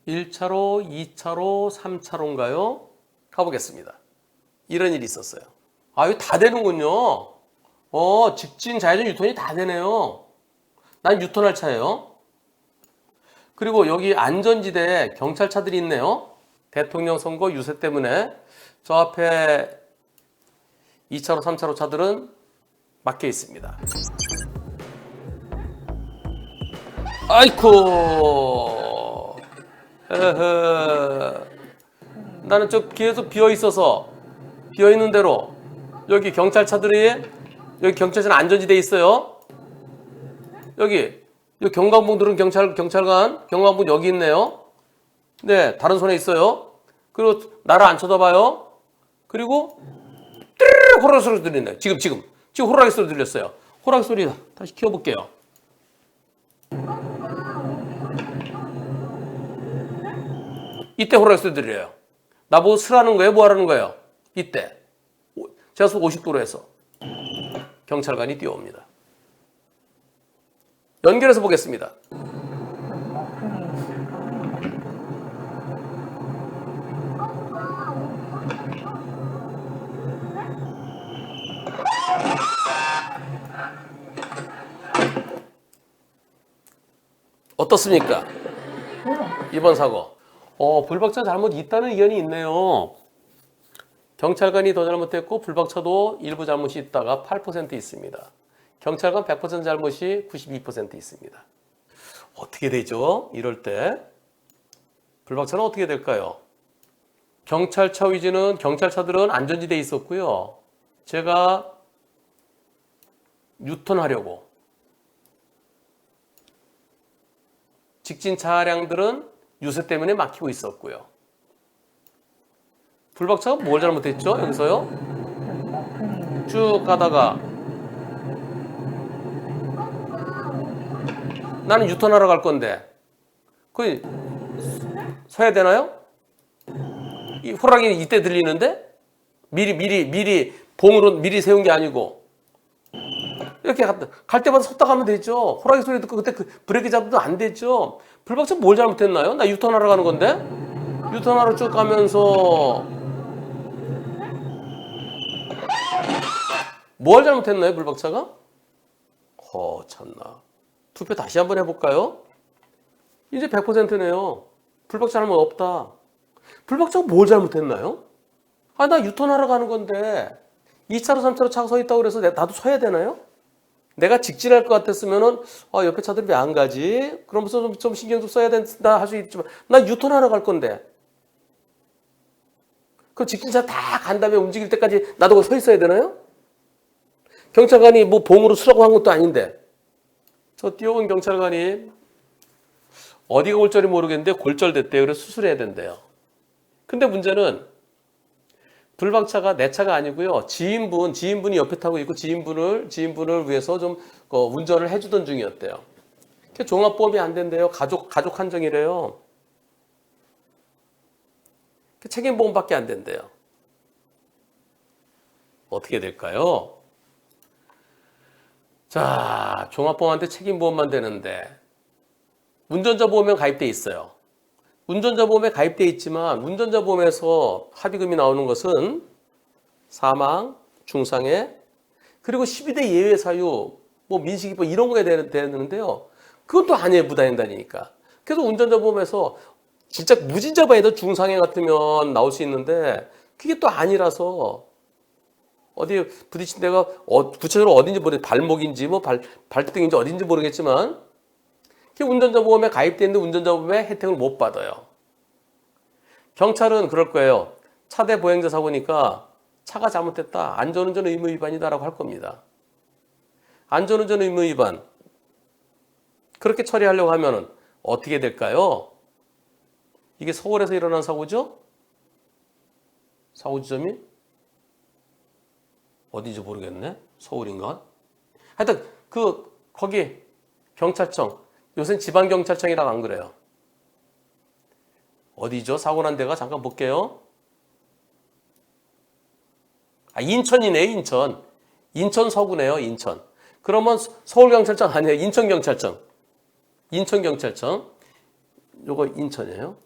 1차로, 2차로, 3차로인가요? 가보겠습니다. 이런 일이 있었어요. 아, 이거 다 되는군요. 직진, 좌회전, 유턴이 다 되네요. 난 유턴할 차예요. 그리고 여기 안전지대에 경찰차들이 있네요. 대통령 선거 유세 때문에 저 앞에 2차로, 3차로 차들은 막혀 있습니다. 아이쿠. 나는 저 계속 비어 있어서 비어 있는 대로 여기 경찰차들이 여기 경찰차는 안전지대에 있어요. 여기 경광봉들은 경찰관 경광봉 여기 있네요. 네, 다른 손에 있어요. 그리고 나를 안 쳐다봐요. 그리고 띠르르 호랑이 소리 들리네. 지금 호랑이 소리 들렸어요. 호랑이 소리 다시 키워볼게요. 이때 호랑이 소리 들려요. 나보고 쓰라는 거예요? 뭐 하라는 거예요? 이때 제속 50도로에서 경찰관이 뛰어옵니다. 연결해서 보겠습니다. 어떻습니까? 이번 사고. 불박차 잘못 있다는 의견이 있네요. 경찰관이 더 잘못했고 불박차도 일부 잘못이 있다가 8% 있습니다. 경찰관 100% 잘못이 92% 있습니다. 어떻게 되죠? 이럴 때 불박차는 어떻게 될까요? 경찰차 위주는 경찰차들은 안전지대에 있었고요. 제가 유턴하려고 직진 차량들은 유세 때문에 막히고 있었고요. 불박차가 뭘 잘못했죠? 여기서요? 쭉 가다가 나는 유턴하러 갈 건데 그 서야 되나요? 이 호랑이 이때 들리는데 미리 봉으로 미리 세운 게 아니고 이렇게 갈 때마다 섰다 가면 되죠. 호랑이 소리 듣고 그때 그 브레이크 잡도 안 되죠. 불박차 뭘 잘못했나요? 나 유턴하러 가는 건데 유턴하러 쭉 가면서 뭘 잘못했나요? 불박차가? 참나. 투표 다시 한번 해볼까요? 이제 100%네요. 불박차 잘못 없다. 불박차가 뭘 잘못했나요? 나 유턴하러 가는 건데 2차로 3차로 차가 서 있다고 그래서 나도 서야 되나요? 내가 직진할 것 같았으면은 옆에 차들이 왜 안 가지? 그러면서 좀 신경 좀 써야 된다 할 수 있지만 나 유턴하러 갈 건데 그럼 직진차 다 간 다음에 움직일 때까지 나도 거기 서 있어야 되나요? 경찰관이 뭐 봉으로 쓰라고 한 것도 아닌데 저 뛰어온 경찰관이 어디가 골절이 모르겠는데 골절됐대요. 그래서 수술해야 된대요. 근데 문제는 불박차가 내 차가 아니고요. 지인분이 옆에 타고 있고 지인분을 위해서 좀 운전을 해주던 중이었대요. 종합보험이 안 된대요. 가족 한정이래요. 책임보험밖에 안 된대요. 어떻게 될까요? 자, 종합보험한테 책임보험만 되는데 운전자 보험에 가입돼 있어요. 운전자 보험에 가입돼 있지만 운전자 보험에서 합의금이 나오는 것은 사망, 중상해, 그리고 12대 예외 사유, 뭐 민식이법 이런 거에 되는데요. 그건 또 아니에요. 무단횡단이니까. 그래서 운전자 보험에서 진짜 무진자반에도 중상해 같으면 나올 수 있는데 그게 또 아니라서 어디 부딪힌 데가 구체적으로 어딘지 모르겠는데 발목인지 뭐 발등인지 어딘지 모르겠지만 운전자 보험에 가입되어 있는데 운전자 보험에 혜택을 못 받아요. 경찰은 그럴 거예요. 차대 보행자 사고니까 차가 잘못됐다. 안전운전 의무 위반이다라고 할 겁니다. 안전운전 의무 위반. 그렇게 처리하려고 하면 어떻게 될까요? 이게 서울에서 일어난 사고죠? 사고 지점이? 어딘지 모르겠네. 서울인가? 하여튼 거기 경찰청. 요새는 지방경찰청이라고 안 그래요. 어디죠? 사고 난 데가 잠깐 볼게요. 인천이네요. 인천 서구네요. 인천. 그러면 서울경찰청 아니에요. 인천경찰청. 요거 인천이에요.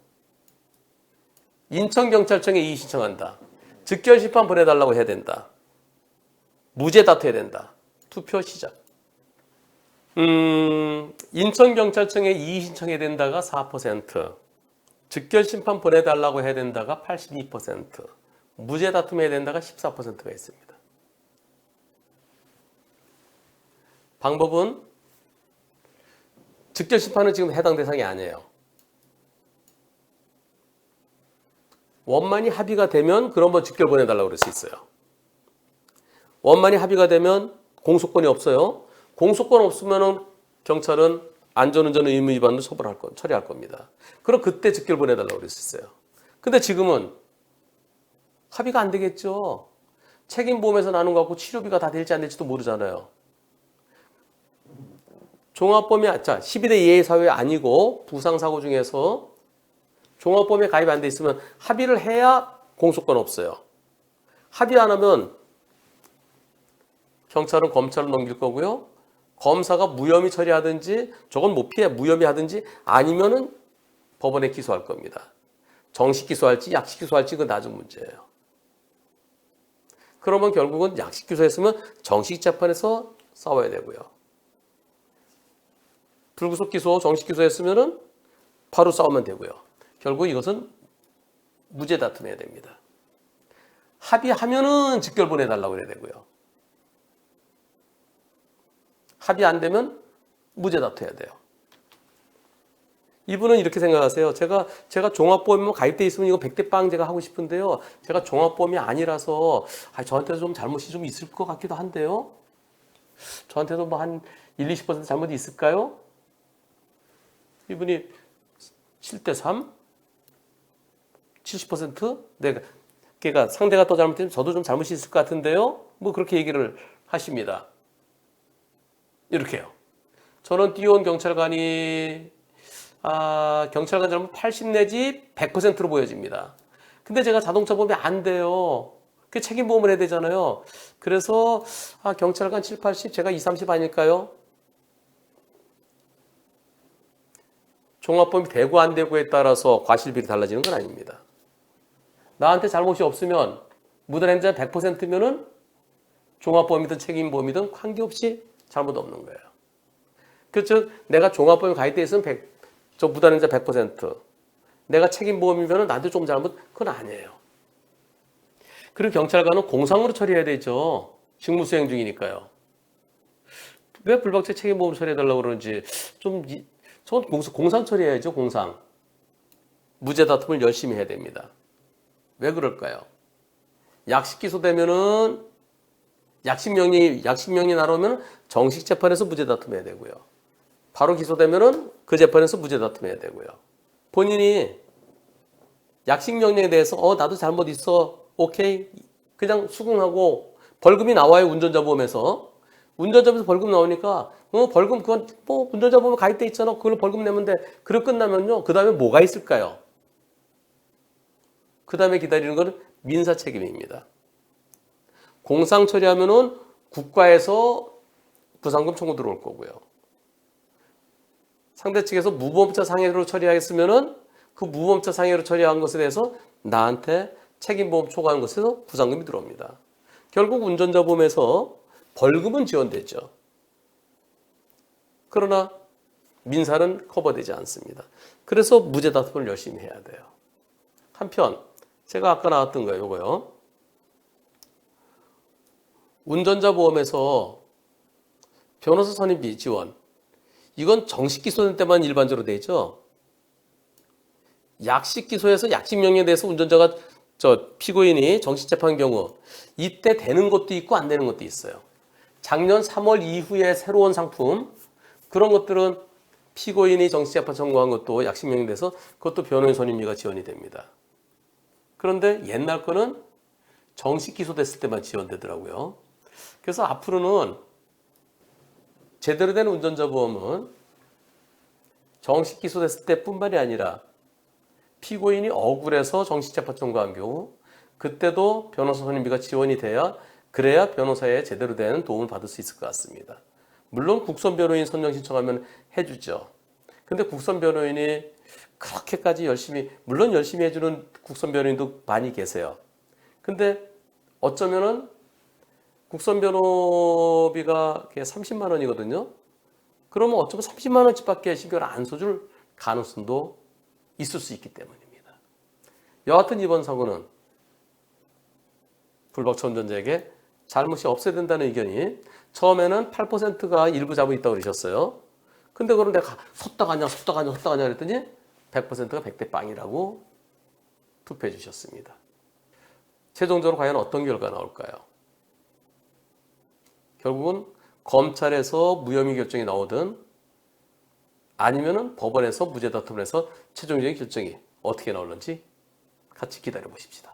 인천경찰청에 이의 신청한다. 즉결심판 보내달라고 해야 된다. 무죄 다투어야 된다. 투표 시작. 인천경찰청에 이의 신청해야 된다가 4%, 즉결심판 보내달라고 해야 된다가 82%, 무죄 다툼해야 된다가 14%가 있습니다. 방법은 즉결심판은 지금 해당 대상이 아니에요. 원만히 합의가 되면 그럼 뭐 즉결 보내달라고 그럴 수 있어요. 원만히 합의가 되면 공소권이 없어요. 공소권 없으면은 경찰은 안전운전 의무 위반으로 처리할 겁니다. 그럼 그때 즉결 보내달라고 그럴 수 있어요. 근데 지금은 합의가 안 되겠죠. 책임보험에서 나눈 거 갖고 치료비가 다 될지 안 될지도 모르잖아요. 종합보험이 12대 이하의 사회 아니고 부상사고 중에서 종합보험에 가입 안 돼 있으면 합의를 해야 공소권 없어요. 합의 안 하면 경찰은 검찰로 넘길 거고요. 검사가 무혐의 처리하든지 저건 못 피해 무혐의 하든지 아니면은 법원에 기소할 겁니다. 정식 기소할지 약식 기소할지 그건 나중 문제예요. 그러면 결국은 약식 기소했으면 정식 재판에서 싸워야 되고요. 불구속 기소, 정식 기소했으면은 바로 싸우면 되고요. 결국 이것은 무죄 다툼해야 됩니다. 합의하면은 즉결 보내달라고 해야 되고요. 합의 안 되면 무죄 다투어야 돼요. 이분은 이렇게 생각하세요. 제가 종합보험에 가입돼 있으면 이거 100대 빵 제가 하고 싶은데요. 제가 종합보험이 아니라서 저한테도 좀 잘못이 좀 있을 것 같기도 한데요. 저한테도 뭐 한 1, 20% 잘못이 있을까요? 이분이 7대 3? 70%? 그러니까 상대가 더 잘못되면 저도 좀 잘못이 있을 것 같은데요. 뭐 그렇게 얘기를 하십니다. 이렇게요. 저는 뛰어온 경찰관이 경찰관 잘못 80 내지 100%로 보여집니다. 근데 제가 자동차 보험이 안 돼요. 그 책임보험을 해야 되잖아요. 그래서 경찰관 7, 80, 제가 2, 30 아닐까요? 종합보험이 되고 안 되고에 따라서 과실비율이 달라지는 건 아닙니다. 나한테 잘못이 없으면 무단횡자 100%면은 종합보험이든 책임보험이든 관계없이 잘못 없는 거예요. 그렇죠? 내가 종합보험에 가입돼 있으면 저 무단횡자 100%, 내가 책임보험이면 나한테 좀 잘못, 그건 아니에요. 그리고 경찰관은 공상으로 처리해야 되죠. 직무수행 중이니까요. 왜 불박죄 책임보험을 처리해달라고 그러는지 저건 공상 처리해야죠. 공상. 무죄 다툼을 열심히 해야 됩니다. 왜 그럴까요? 약식 기소되면은 약식명령이 나오면 정식 재판에서 무죄 다툼해야 되고요. 바로 기소되면은 그 재판에서 무죄 다툼해야 되고요. 본인이 약식 명령에 대해서 나도 잘못 있어. 오케이. 그냥 수긍하고 벌금이 나와요. 운전자 보험에서. 운전자 보험에서 벌금 나오니까 벌금 그건 뭐 운전자 보험 가입돼 있잖아. 그걸로 벌금 내면 돼. 그걸 끝나면요. 그다음에 뭐가 있을까요? 그다음에 기다리는 건 민사 책임입니다. 공상 처리하면은 국가에서 부상금 청구 들어올 거고요. 상대 측에서 무보험차 상해로 처리하겠으면은 그 무보험차 상해로 처리한 것에 대해서 나한테 책임보험 초과한 것에서 부상금이 들어옵니다. 결국 운전자 보험에서 벌금은 지원되죠. 그러나 민사는 커버되지 않습니다. 그래서 무죄 다툼을 열심히 해야 돼요. 한편 제가 아까 나왔던 거예요. 이거요. 운전자 보험에서 변호사 선임비 지원. 이건 정식 기소된 때만 일반적으로 되죠. 약식 기소에서 약식 명령에 대해서 운전자가 피고인이 정식 재판 경우 이때 되는 것도 있고 안 되는 것도 있어요. 작년 3월 이후에 새로운 상품 그런 것들은 피고인이 정식 재판 청구한 것도 약식 명령에 대해서 그것도 변호인 선임비가 지원이 됩니다. 그런데 옛날 거는 정식 기소됐을 때만 지원되더라고요. 그래서 앞으로는 제대로 된 운전자 보험은 정식 기소됐을 때뿐만이 아니라 피고인이 억울해서 정식 재판 청구한 경우 그때도 변호사 선임비가 지원이 그래야 변호사에 제대로 된 도움을 받을 수 있을 것 같습니다. 물론 국선 변호인 선정 신청하면 해주죠. 근데 국선 변호인이 그렇게까지 열심히, 물론 열심히 해주는 국선 변호인도 많이 계세요. 근데 어쩌면은 국선 변호비가 30만 원이거든요. 그러면 어쩌면 30만 원치밖에 신경을 안 써줄 가능성도 있을 수 있기 때문입니다. 여하튼 이번 사고는 불박차 운전자에게 잘못이 없어야 된다는 의견이, 처음에는 8%가 일부 잡고 있다고 그러셨어요. 근데 그럼 내가 섰다 가냐 그랬더니 100%가 100대 빵이라고 투표해 주셨습니다. 최종적으로 과연 어떤 결과가 나올까요? 결국은 검찰에서 무혐의 결정이 나오든 아니면은 법원에서 무죄 다툼을 해서 최종적인 결정이 어떻게 나올는지 같이 기다려 보십시다.